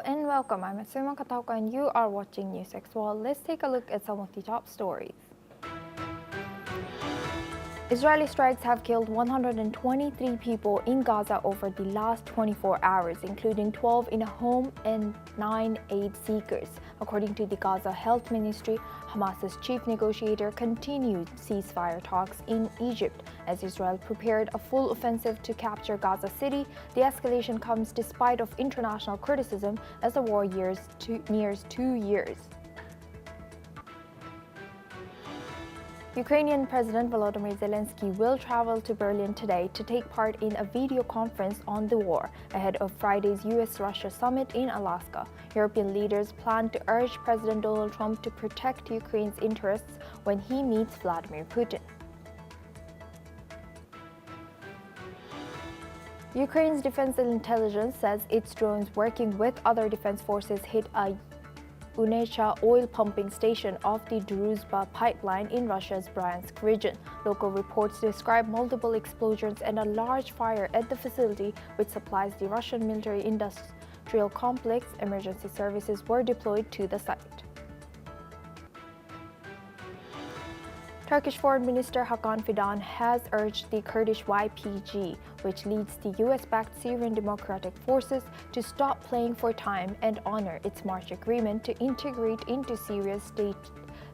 and welcome. I'm Hasina and you are watching NewsX. Well, let's take a look at some of the top stories. Israeli strikes have killed 123 people in Gaza over the last 24 hours, including 12 in a home and 9 aid seekers. According to the Gaza Health Ministry, Hamas's chief negotiator continued ceasefire talks in Egypt. As Israel prepared a full offensive to capture Gaza City, the escalation comes despite of international criticism as the war nears 2 years. Ukrainian President Vladimir Zelensky will travel to Berlin today to take part in a video conference on the war ahead of Friday's US-Russia summit in Alaska. European leaders plan to urge President Donald Trump to protect Ukraine's interests when he meets Vladimir Putin. Ukraine's defense intelligence says its drones working with other defense forces hit a Unecha oil pumping station off the Druzhba pipeline in Russia's Bryansk region. Local reports describe multiple explosions and a large fire at the facility, which supplies the Russian military-industrial complex. Emergency services were deployed to the site. Turkish Foreign Minister Hakan Fidan has urged the Kurdish YPG, which leads the US-backed Syrian Democratic Forces, to stop playing for time and honor its March agreement to integrate into Syria's state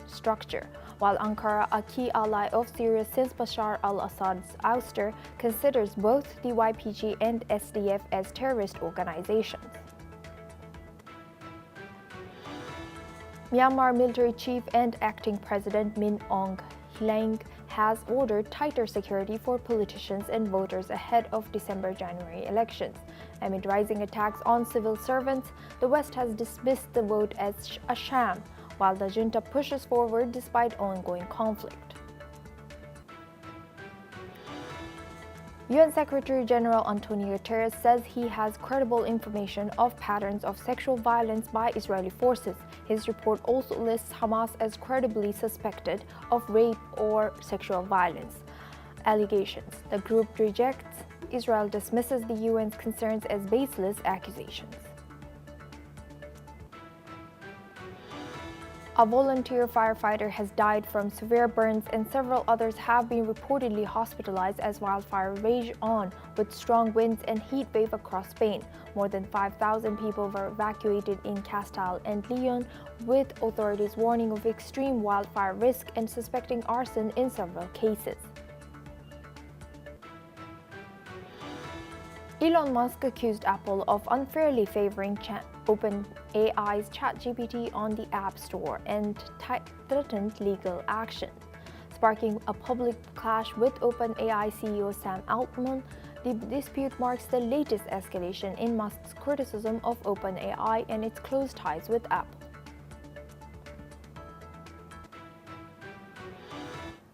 structure. While Ankara, a key ally of Syria since Bashar al-Assad's ouster, considers both the YPG and SDF as terrorist organizations. Myanmar military chief and acting president Min Aung Hlaing has ordered tighter security for politicians and voters ahead of December-January elections. Amid rising attacks on civil servants, the West has dismissed the vote as a sham, while the junta pushes forward despite ongoing conflict. UN Secretary-General Antonio Guterres says he has credible information of patterns of sexual violence by Israeli forces. His report also lists Hamas as credibly suspected of rape or sexual violence allegations. The group rejects. Israel dismisses the UN's concerns as baseless accusations. A volunteer firefighter has died from severe burns and several others have been reportedly hospitalized as wildfire rage on with strong winds and heat wave across Spain. More than 5,000 people were evacuated in Castile and Leon, with authorities warning of extreme wildfire risk and suspecting arson in several cases. Elon Musk accused Apple of unfairly favoring OpenAI's ChatGPT on the App Store and threatened legal action. Sparking a public clash with OpenAI CEO Sam Altman, the dispute marks the latest escalation in Musk's criticism of OpenAI and its close ties with Apple.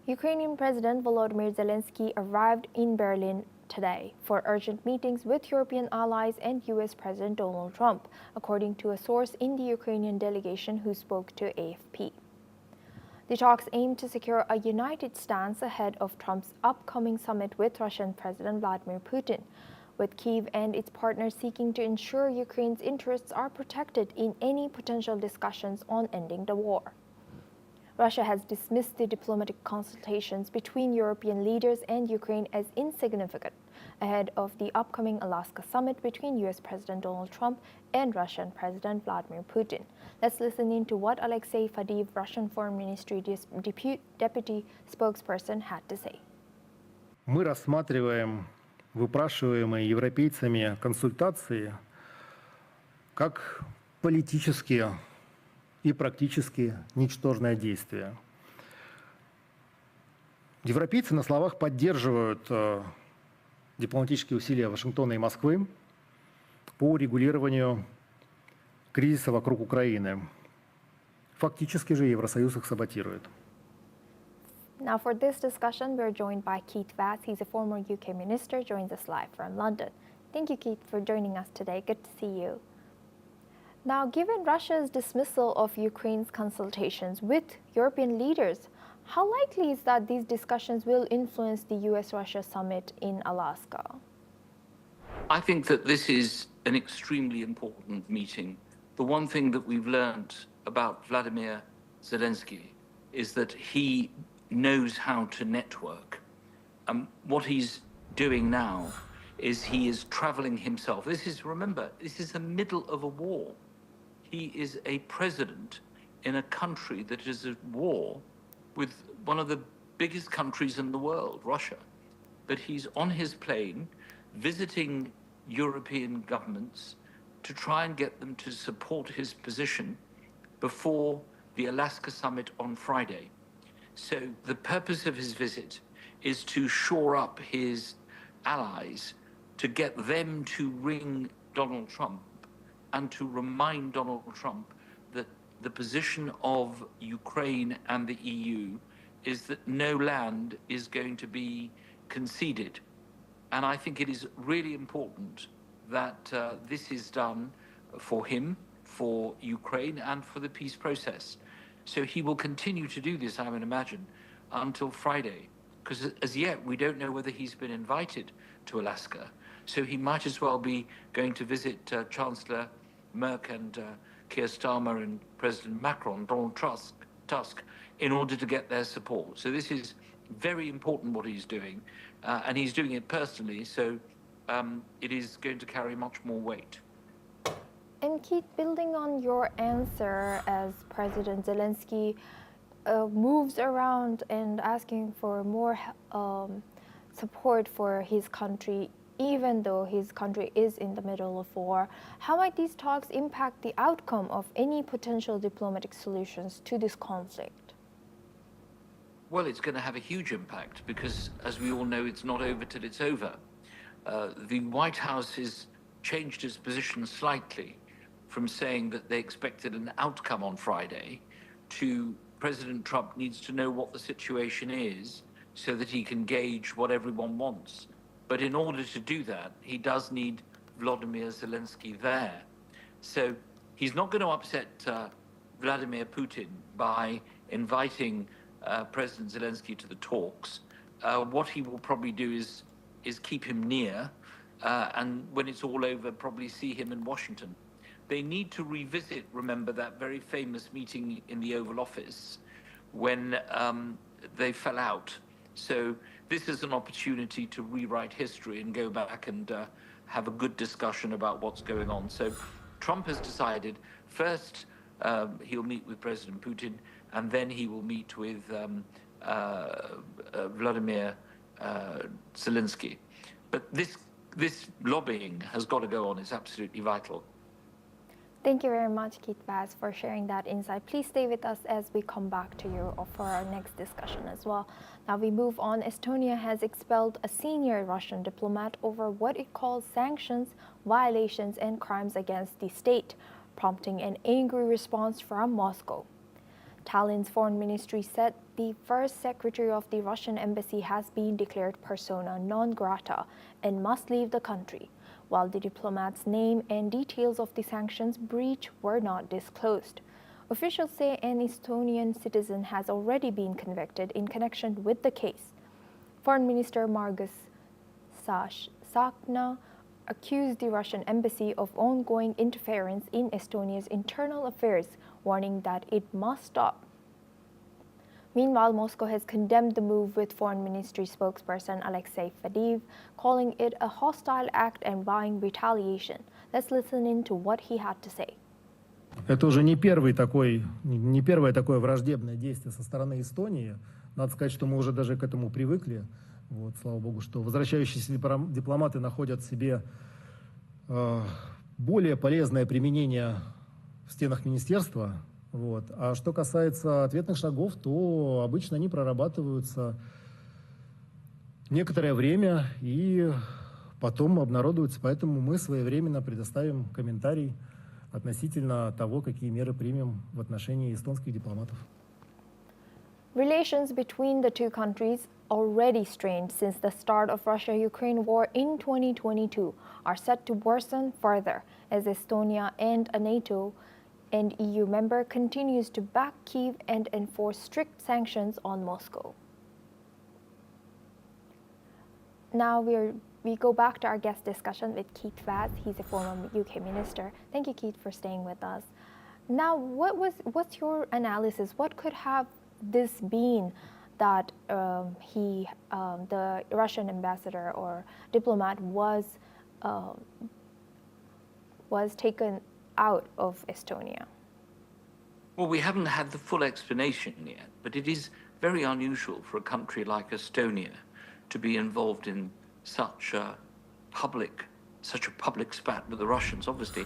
Ukrainian President Volodymyr Zelensky arrived in Berlin today for urgent meetings with European allies and US President Donald Trump, according to a source in the Ukrainian delegation who spoke to AFP. The talks aim to secure a united stance ahead of Trump's upcoming summit with Russian President Vladimir Putin, with Kyiv and its partners seeking to ensure Ukraine's interests are protected in any potential discussions on ending the war. Russia has dismissed the diplomatic consultations between European leaders and Ukraine as insignificant ahead of the upcoming Alaska summit between US President Donald Trump and Russian President Vladimir Putin. Let's listen in to what Alexei Fadiev, Russian Foreign Ministry deputy spokesperson, had to say. Мы рассматриваем выпрашиваемые европейцами консультации как политические и практически ничтожное действие. Европейцы на словах поддерживают дипломатические усилия Вашингтона и Москвы по урегулированию кризиса вокруг Украины. Фактически же Евросоюз их саботирует. Now for this discussion, we're joined by Keith Vass. He's a former UK minister, joins us live from London. Thank you, Keith, for joining us today. Good to see you. Now, given Russia's dismissal of Ukraine's consultations with European leaders, how likely is that these discussions will influence the US-Russia summit in Alaska? I think that this is an extremely important meeting the one thing that we've learned about Vladimir Zelensky is that he knows how to network. What he's doing now is he is traveling himself. Remember, this is the middle of a war. He is a president in a country that is at war with one of the biggest countries in the world, Russia. But he's on his plane visiting European governments to try and get them to support his position before the Alaska summit on Friday. So the purpose of his visit is to shore up his allies, to get them to ring Donald Trump and to remind Donald Trump that the position of Ukraine and the EU is that no land is going to be conceded. And I think it is really important that this is done for him, for Ukraine, and for the peace process. So he will continue to do this, I would imagine, until Friday, because as yet we don't know whether he's been invited to Alaska. So he might as well be going to visit Chancellor Merkel and Keir Starmer and President Macron, Donald Tusk, in order to get their support. So this is very important what he's doing, and he's doing it personally, so it is going to carry much more weight. And Keith, building on your answer, as President Zelensky moves around and asking for more support for his country, even though his country is in the middle of war, how might these talks impact the outcome of any potential diplomatic solutions to this conflict? Well, it's going to have a huge impact because, as we all know, it's not over till it's over. The White House has changed its position slightly from saying that they expected an outcome on Friday to President Trump needs to know what the situation is so that he can gauge what everyone wants. But in order to do that, he does need Vladimir Zelensky there. So he's not going to upset Vladimir Putin by inviting President Zelensky to the talks. What he will probably do is keep him near, and when it's all over, probably see him in Washington. They need to revisit, remember, that very famous meeting in the Oval Office when they fell out. So this is an opportunity to rewrite history and go back and have a good discussion about what's going on. So Trump has decided first he'll meet with President Putin, and then he will meet with Vladimir Zelensky. But this lobbying has got to go on. It's absolutely vital. Thank you very much, Keith Bass, for sharing that insight. Please stay with us as we come back to you for our next discussion as well. Now we move on. Estonia has expelled a senior Russian diplomat over what it calls sanctions, violations, and crimes against the state, prompting an angry response from Moscow. Tallinn's foreign ministry said the first secretary of the Russian embassy has been declared persona non grata and must leave the country, while the diplomat's name and details of the sanctions breach were not disclosed. Officials say an Estonian citizen has already been convicted in connection with the case. Foreign Minister Margus Tsahkna accused the Russian embassy of ongoing interference in Estonia's internal affairs, warning that it must stop. Meanwhile, Moscow has condemned the move, with Foreign Ministry spokesperson Alexei Fadiv calling it a hostile act and vying retaliation. Let's listen in to what he had to say. Это уже не первое такое враждебное действие со стороны Эстонии. Надо сказать, что мы уже даже к этому привыкли. Вот, слава богу, что возвращающиеся дипломаты находят себе более полезное применение в стенах министерства. Вот. А что касается ответных шагов, то обычно они прорабатываются некоторое время и потом обнародуются. Поэтому мы своевременно предоставим комментарий относительно того, какие меры примем в отношении эстонских дипломатов. Relations between the two countries, already strained since the start of Russia-Ukraine war in 2022, are set to worsen further as Estonia and a NATO and EU member continues to back Kyiv and enforce strict sanctions on Moscow. Now we're we go back to our guest discussion with Keith Vaz. He's a former UK minister. Thank you, Keith, for staying with us. Now, what's your analysis? What could have this been that the Russian ambassador or diplomat was taken out of Estonia? Well, we haven't had the full explanation yet, but it is very unusual for a country like Estonia to be involved in such a public spat with the Russians. Obviously,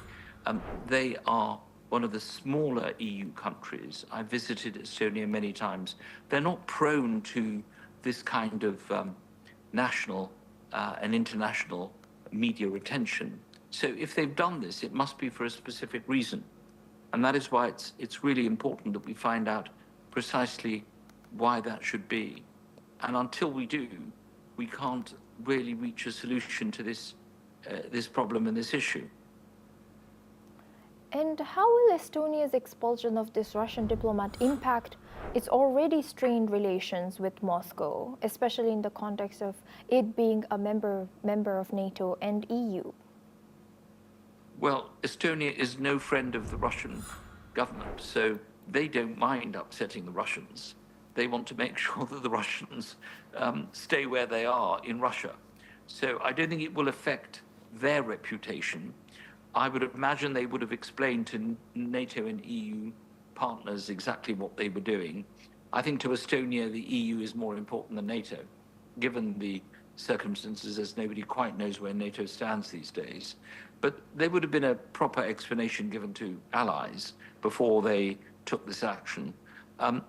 they are one of the smaller EU countries. I visited Estonia many times. They're not prone to this kind of national and international media attention. So if they've done this, it must be for a specific reason. And that is why it's really important that we find out precisely why that should be. And until we do, we can't really reach a solution to this problem and this issue. And how will Estonia's expulsion of this Russian diplomat impact its already strained relations with Moscow, especially in the context of it being a member of NATO and EU? Well, Estonia is no friend of the Russian government, so they don't mind upsetting the Russians. They want to make sure that the Russians stay where they are in Russia. So I don't think it will affect their reputation. I would imagine they would have explained to NATO and EU partners exactly what they were doing. I think to Estonia, the EU is more important than NATO, given the circumstances, as nobody quite knows where NATO stands these days. But there would have been a proper explanation given to allies before they took this action.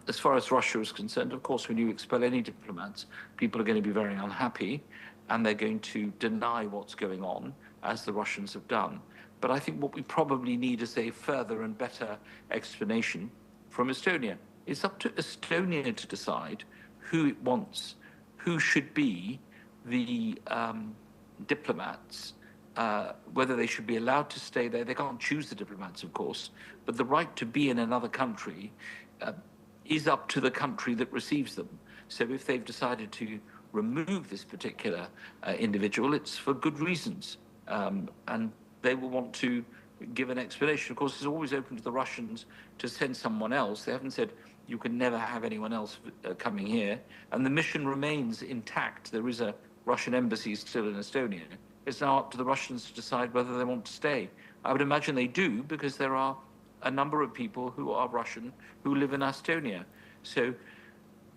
As far as Russia is concerned, of course, when you expel any diplomats, people are going to be very unhappy and they're going to deny what's going on, as the Russians have done. But I think what we probably need is a further and better explanation from Estonia. It's up to Estonia to decide who it wants, who should be the diplomats, whether they should be allowed to stay there. They can't choose the diplomats, of course, but the right to be in another country is up to the country that receives them. So if they've decided to remove this particular individual, it's for good reasons. And they will want to give an explanation. Of course, it's always open to the Russians to send someone else. They haven't said you can never have anyone else coming here. And the mission remains intact. There is a Russian embassy still in Estonia. It's now up to the Russians to decide whether they want to stay. I would imagine they do, because there are a number of people who are Russian who live in Estonia. So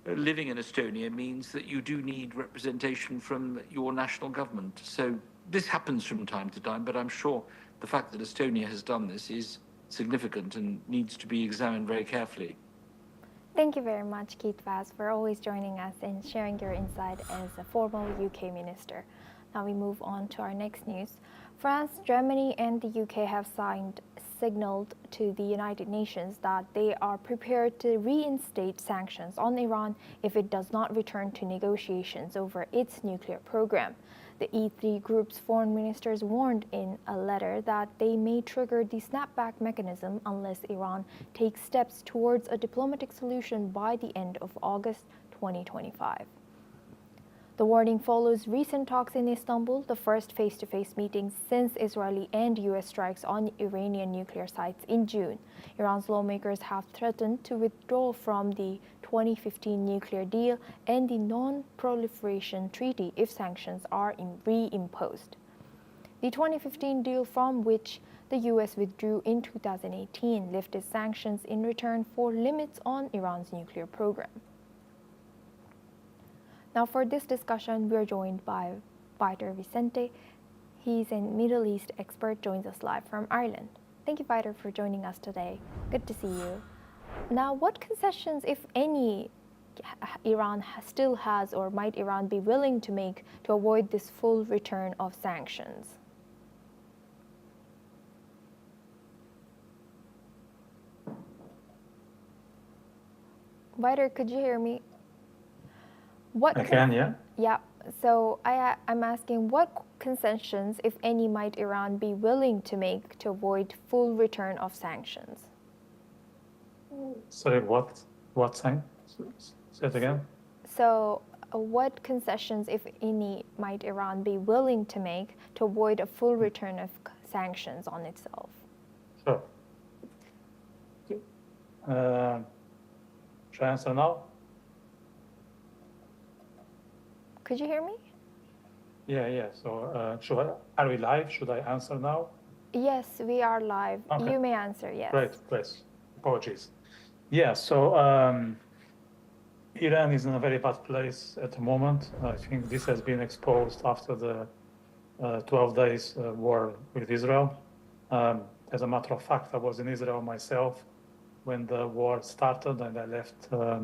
living in Estonia means that you do need representation from your national government. So this happens from time to time, but I'm sure the fact that Estonia has done this is significant and needs to be examined very carefully. Thank you very much, Keith Vaz, for always joining us and sharing your insight as a former UK minister. Now we move on to our next news. France, Germany, and the UK have signaled to the United Nations that they are prepared to reinstate sanctions on Iran if it does not return to negotiations over its nuclear program. The E3 group's foreign ministers warned in a letter that they may trigger the snapback mechanism unless Iran takes steps towards a diplomatic solution by the end of August 2025. The warning follows recent talks in Istanbul, the first face-to-face meetings since Israeli and U.S. strikes on Iranian nuclear sites in June. Iran's lawmakers have threatened to withdraw from the 2015 nuclear deal and the Non-Proliferation Treaty if sanctions are reimposed. The 2015 deal, from which the U.S. withdrew in 2018, lifted sanctions in return for limits on Iran's nuclear program. Now for this discussion, we're joined by Vitor Vicente. He's a Middle East expert, joins us live from Ireland. Thank you, Vitor, for joining us today. Good to see you. Now, what concessions, if any, Iran still has, or might Iran be willing to make to avoid this full return of sanctions? Vitor, could you hear me? I can, yeah. Yeah, so I'm asking what concessions, if any, might Iran be willing to make to avoid full return of sanctions? Sorry, what sign? Say it again. So what concessions, if any, might Iran be willing to make to avoid a full return of sanctions on itself? Sure. Should I answer now? Could you hear me? Yeah. So, are we live? Should I answer now? Yes, we are live. Okay. You may answer, yes. Great. Apologies. Yeah, so Iran is in a very bad place at the moment. I think this has been exposed after the 12 days war with Israel. As a matter of fact, I was in Israel myself when the war started, and I left a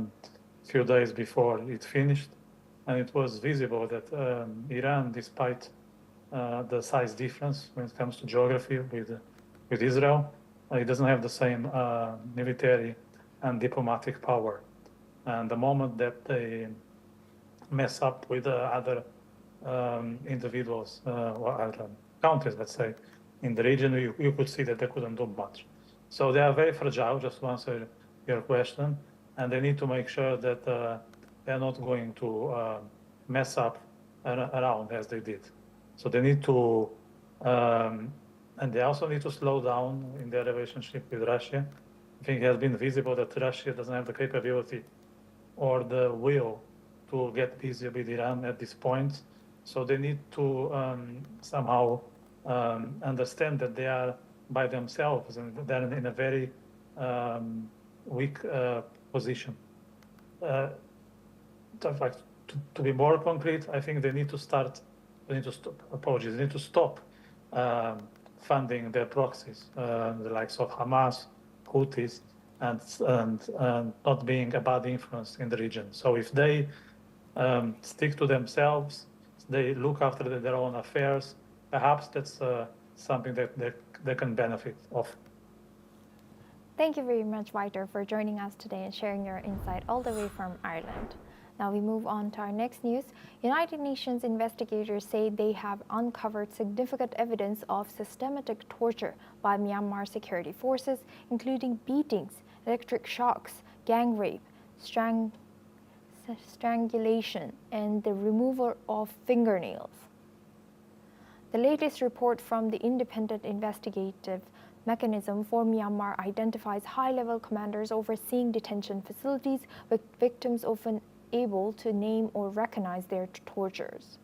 few days before it finished. And it was visible that Iran, despite the size difference when it comes to geography with Israel, it doesn't have the same military and diplomatic power. And the moment that they mess up with other individuals or other countries, let's say, in the region, you could see that they couldn't do much. So they are very fragile, just to answer your question, and they need to make sure that they're not going to mess up around as they did. So they need to, and they also need to slow down in their relationship with Russia. I think it has been visible that Russia doesn't have the capability or the will to get busy with Iran at this point. So they need to somehow understand that they are by themselves and they're in a very weak position. To be more concrete, I think they need to stop funding their proxies, the likes of Hamas, Houthis, and not being a bad influence in the region. So if they stick to themselves, they look after their own affairs, perhaps that's something that they can benefit of. Thank you very much, Walter, for joining us today and sharing your insight all the way from Ireland. Now we move on to our next news. United Nations investigators say they have uncovered significant evidence of systematic torture by Myanmar security forces, including beatings, electric shocks, gang rape, strangulation, and the removal of fingernails. The latest report from the Independent Investigative Mechanism for Myanmar identifies high-level commanders overseeing detention facilities, with victims often able to name or recognize their tortures.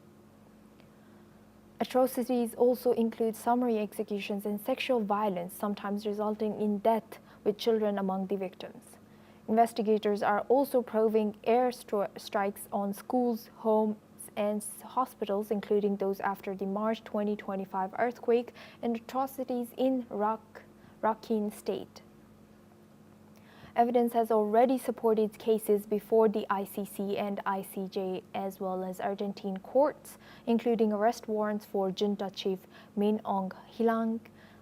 Atrocities also include summary executions and sexual violence, sometimes resulting in death, with children among the victims. Investigators are also probing air strikes on schools, homes, and hospitals, including those after the March 2025 earthquake, and atrocities in Rakhine State. Evidence has already supported cases before the ICC and ICJ, as well as Argentine courts, including arrest warrants for junta chief Min Aung Hlaing.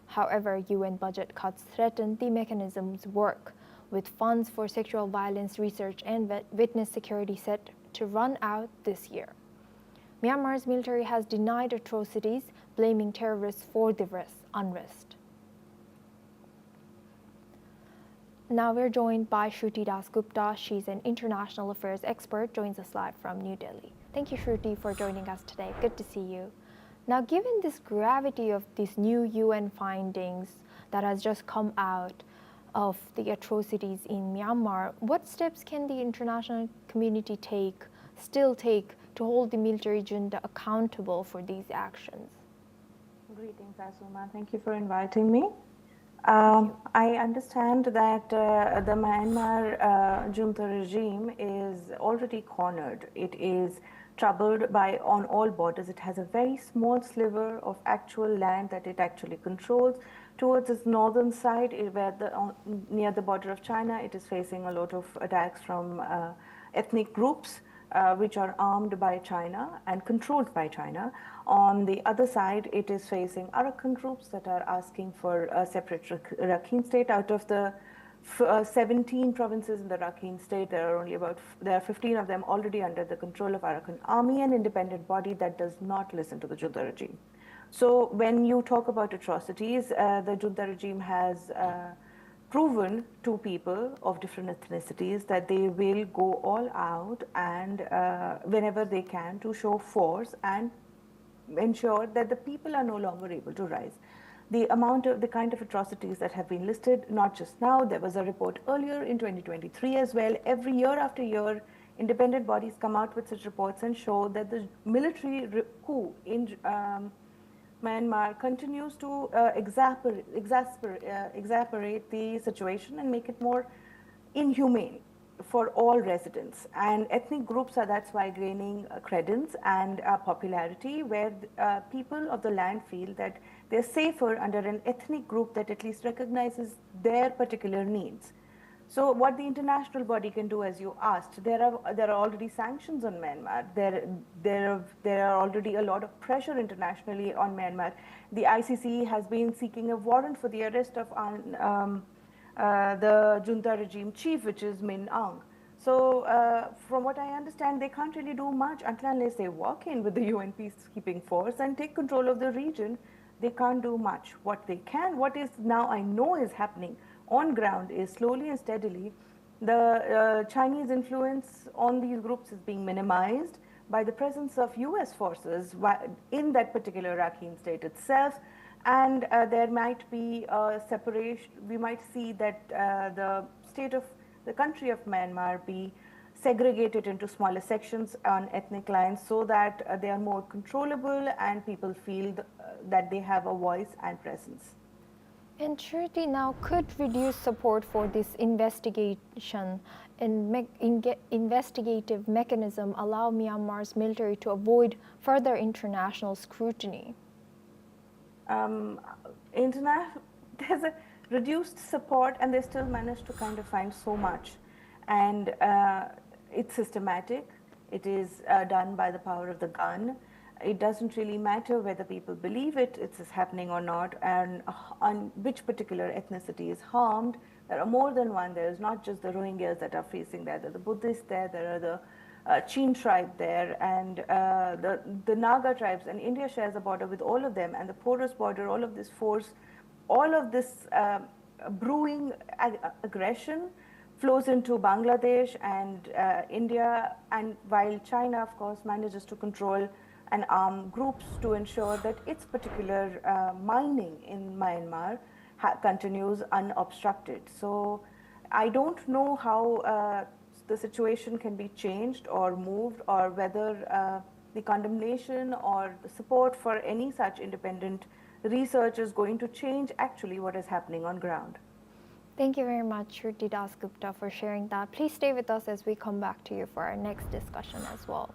However, UN budget cuts threaten the mechanism's work, with funds for sexual violence research and witness security set to run out this year. Myanmar's military has denied atrocities, blaming terrorists for the unrest. Now we're joined by Shruti Dasgupta. She's an international affairs expert, joins us live from New Delhi. Thank you, Shruti, for joining us today. Good to see you. Now, given this gravity of these new UN findings that has just come out of the atrocities in Myanmar, what steps can the international community still take to hold the military junta accountable for these actions? Greetings, Asuma. Thank you for inviting me. I understand that the Myanmar junta regime is already cornered. It is troubled on all borders. It has a very small sliver of actual land that it actually controls. Towards its northern side, near the border of China, it is facing a lot of attacks from ethnic groups which are armed by China and controlled by China. On the other side, it is facing Arakan groups that are asking for a separate Rakhine state. Out of the 17 provinces in the Rakhine state, there are 15 of them already under the control of Arakan army, an independent body that does not listen to the junta regime. So when you talk about atrocities, the junta regime has proven to people of different ethnicities that they will go all out and whenever they can to show force and ensure that the people are no longer able to rise. The kind of atrocities that have been listed, not just now, there was a report earlier in 2023 as well. Every year after year, independent bodies come out with such reports and show that the military coup in Myanmar continues to exacerbate the situation and make it more inhumane for all residents. And ethnic groups are that's why gaining credence and popularity, where people of the land feel that they're safer under an ethnic group that at least recognizes their particular needs. So what the international body can do, as you asked, there are already sanctions on Myanmar. There are already a lot of pressure internationally on Myanmar. The ICC has been seeking a warrant for the arrest of the junta regime chief, which is Min Aung. So from what I understand, they can't really do much unless they walk in with the UN peacekeeping force and take control of the region. They can't do much. What they can, what is now I know is happening on ground is slowly and steadily the Chinese influence on these groups is being minimized by the presence of US forces in that particular Rakhine state itself. And there might be a separation. We might see that the country of Myanmar be segregated into smaller sections on ethnic lines so that they are more controllable and people feel that they have a voice and presence. And Shruti, now could reduce support for this investigation and investigative mechanism allow Myanmar's military to avoid further international scrutiny? There's a reduced support and they still manage to kind of find so much. And it's systematic. It is done by the power of the gun. It doesn't really matter whether people believe it's happening or not, and on which particular ethnicity is harmed. There are more than one. There is not just the Rohingyas that are facing that. There are the Buddhists there. There are the Chin tribe there, and the Naga tribes. And India shares a border with all of them, and the porous border. All of this force, all of this brewing aggression flows into Bangladesh and India, and while China, of course, manages to control and arm groups to ensure that its particular mining in Myanmar continues unobstructed. So I don't know how the situation can be changed or moved, or whether the condemnation or the support for any such independent research is going to change actually what is happening on ground. Thank you very much, Shruti Dasgupta, for sharing that. Please stay with us as we come back to you for our next discussion as well.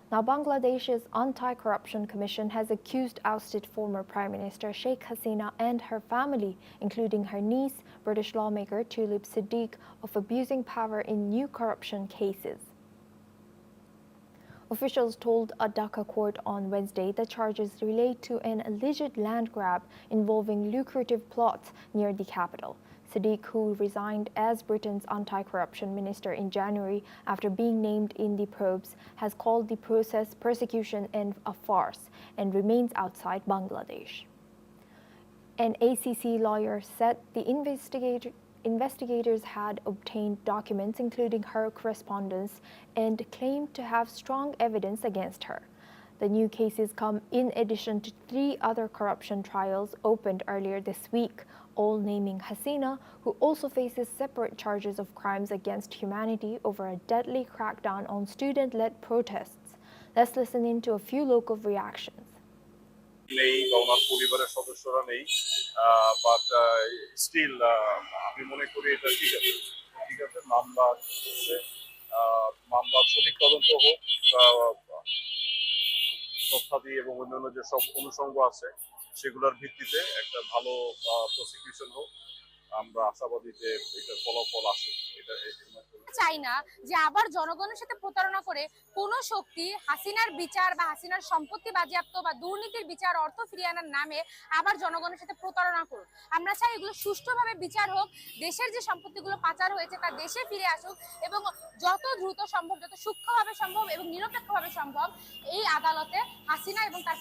Now, Bangladesh's Anti-Corruption Commission has accused ousted former Prime Minister Sheikh Hasina and her family, including her niece, British lawmaker Tulip Siddiq, of abusing power in new corruption cases. Officials told a Dhaka court on Wednesday the charges relate to an alleged land grab involving lucrative plots near the capital. Siddiq, who resigned as Britain's anti-corruption minister in January after being named in the probes, has called the process persecution and a farce and remains outside Bangladesh. An ACC lawyer said the investigators had obtained documents including her correspondence and claimed to have strong evidence against her. The new cases come in addition to 3 other corruption trials opened earlier this week, all naming Hasina, who also faces separate charges of crimes against humanity over a deadly crackdown on student-led protests. Let's listen in to a few local reactions. But still, আমি মনে করি এটা ঠিক আছে মামলা হচ্ছে মামলার সঠিক তদন্ত হোক তথ্যাদি এবং অন্যান্য যে সব অনুষঙ্গ আছে সেগুলোর ভিত্তিতে একটা ভালো প্রসিকিউশন হোক আমরা আশাবাদী যে এটার ফলাফল আসুক এটা চাই না যে আবার জনগণের সাথে প্রতারণা করে কোন শক্তি হাসিনার বিচার বা হাসিনার সম্পত্তি বাজেয়াপ্ত বা দুর্নীতির বিচার অর্থ ফিরিয়ে আনার নামে আবার জনগণের সাথে প্রতারণা করুক। আমরা চাই এগুলো সুষ্ঠুভাবে বিচার হোক, দেশের যে সম্পত্তিগুলো পাচার হয়েছে তা দেশে ফিরে আসুক এবং যত দ্রুত সম্ভব, যত সূক্ষ্মভাবে সম্ভব এবং নিরপেক্ষভাবে সম্ভব এই আদালতে হাসিনা এবং তার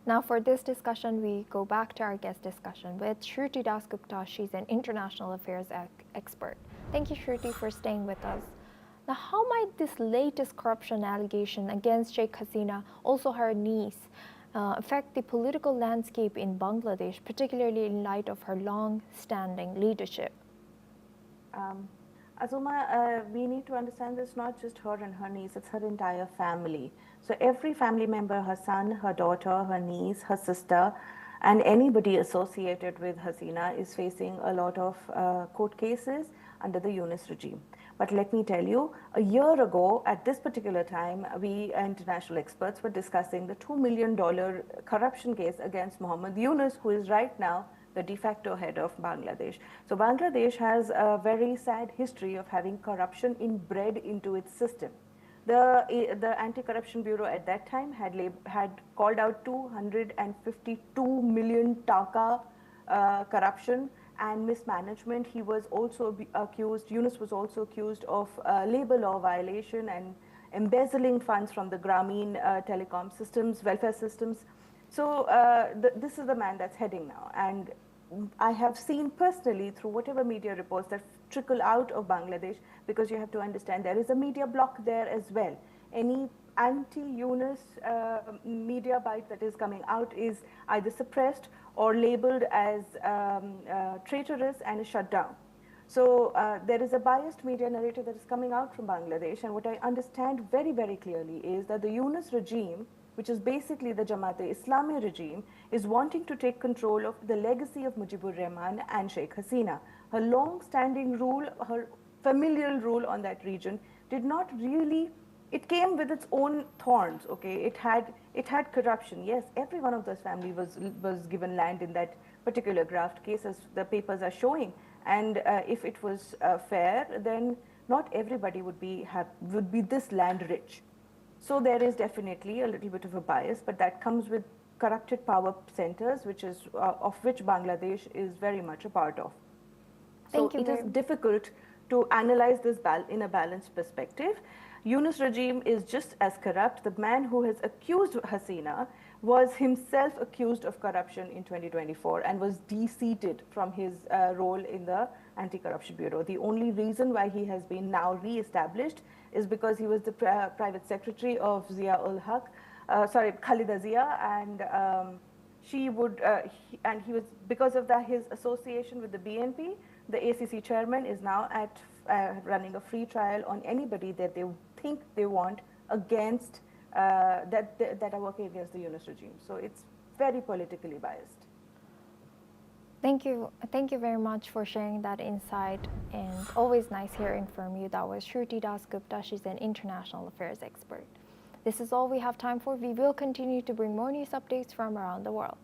Now for this discussion, we go back to our guest discussion with Shruti Dasgupta. She's an international affairs expert. Thank you, Shruti, for staying with us. Now, how might this latest corruption allegation against Sheikh Hasina, also her niece, affect the political landscape in Bangladesh, particularly in light of her long-standing leadership? Azuma, we need to understand it's not just her and her niece, it's her entire family. So every family member, her son, her daughter, her niece, her sister, and anybody associated with Hasina is facing a lot of court cases under the Yunus regime. But let me tell you, a year ago, at this particular time, we international experts were discussing the $2 million corruption case against Mohammed Yunus, who is right now the de facto head of Bangladesh. So Bangladesh has a very sad history of having corruption inbred into its system. The Anti-Corruption Bureau at that time had called out 252 million taka corruption and mismanagement. He was also accused, Yunus was also accused of labor law violation and embezzling funds from the Grameen telecom systems, welfare systems. So this is the man that's heading now. And I have seen personally through whatever media reports that trickle out of Bangladesh, because you have to understand there is a media block there as well. Any anti-Yunus media bite that is coming out is either suppressed or labeled as traitorous and is shut down. So there is a biased media narrative that is coming out from Bangladesh, and what I understand very, very clearly is that the Yunus regime, which is basically the Jamaat-e-Islami regime, is wanting to take control of the legacy of Mujibur Rahman and Sheikh Hasina. Her long-standing rule, her familial rule on that region did not really, it came with its own thorns, okay? It had corruption. Yes, every one of those families was given land in that particular graft case, as the papers are showing. And if it was fair, then not everybody would be this land rich. So there is definitely a little bit of a bias, but that comes with corrupted power centers, which is of which Bangladesh is very much a part of. So it is difficult to analyze this in a balanced perspective. Yunus regime is just as corrupt. The man who has accused Hasina was himself accused of corruption in 2024 and was de-seated from his role in the Anti-Corruption Bureau. The only reason why he has been now re-established is because he was the private secretary of Khalida Zia, and he was, because of that, his association with the BNP, the ACC chairman is now running a free trial on anybody that they think they want against, that are working against the Yunus regime. So it's very politically biased. Thank you very much for sharing that insight, and always nice hearing from you. That was Shruti Dasgupta. She's an international affairs expert. This is all we have time for. We will continue to bring more news updates from around the world.